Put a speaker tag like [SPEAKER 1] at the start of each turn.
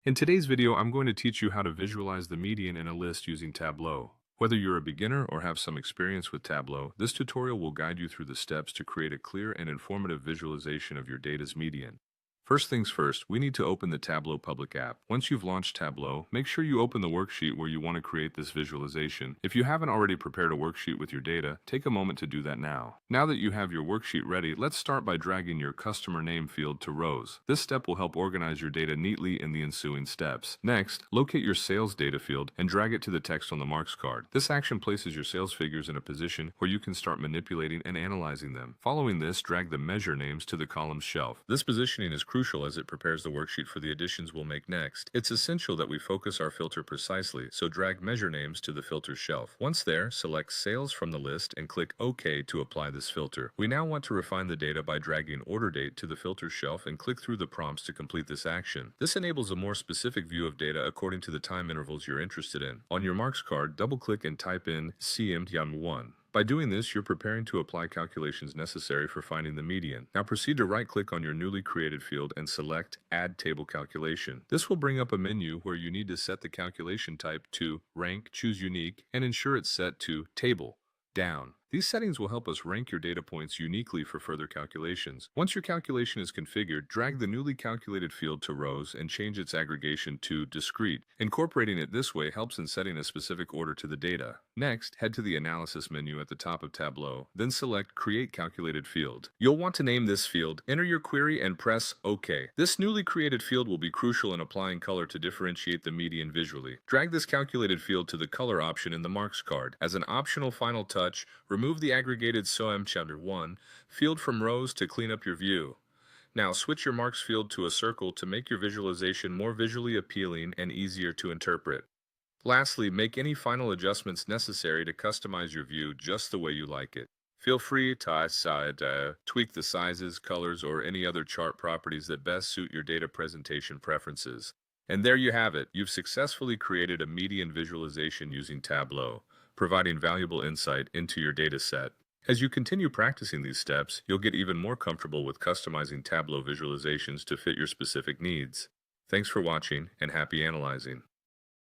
[SPEAKER 1] In today's video, I'm going to teach you how to visualize the median in a list using Tableau. Whether you're a beginner or have some experience with Tableau, this tutorial will guide you through the steps to create a clear and informative visualization of your data's median. First things first, we need to open the Tableau public app. Once you've launched Tableau, make sure you open the worksheet where you want to create this visualization. If you haven't already prepared a worksheet with your data, take a moment to do that now. Now that you have your worksheet ready, let's start by dragging your customer name field to rows. This step will help organize your data neatly in the ensuing steps. Next, locate your sales data field and drag it to the text on the marks card. This action places your sales figures in a position where you can start manipulating and analyzing them. Following this, drag the measure names to the columns shelf. This positioning is crucial as it prepares the worksheet for the additions we'll make next. It's essential that we focus our filter precisely, so drag measure names to the filter shelf. Once there, select Sales from the list and click OK to apply this filter. We now want to refine the data by dragging Order Date to the filter shelf and click through the prompts to complete this action. This enables a more specific view of data according to the time intervals you're interested in. On your marks card, double-click and type in CM1. By doing this, you're preparing to apply calculations necessary for finding the median. Now proceed to right-click on your newly created field and select Add Table Calculation. This will bring up a menu where you need to set the calculation type to Rank, choose Unique, and ensure it's set to Table, Down. These settings will help us rank your data points uniquely for further calculations. Once your calculation is configured, drag the newly calculated field to rows and change its aggregation to discrete. Incorporating it this way helps in setting a specific order to the data. Next, head to the Analysis menu at the top of Tableau, then select Create Calculated Field. You'll want to name this field, enter your query, and press OK. This newly created field will be crucial in applying color to differentiate the median visually. Drag this calculated field to the color option in the marks card. As an optional final touch, remove the aggregated SOM1 field from rows to clean up your view. Now switch your marks field to a circle to make your visualization more visually appealing and easier to interpret. Lastly, make any final adjustments necessary to customize your view just the way you like it. Feel free to tweak the sizes, colors, or any other chart properties that best suit your data presentation preferences. And there you have it. You've successfully created a median visualization using Tableau, providing valuable insight into your data set. As you continue practicing these steps, you'll get even more comfortable with customizing Tableau visualizations to fit your specific needs. Thanks for watching, and happy analyzing.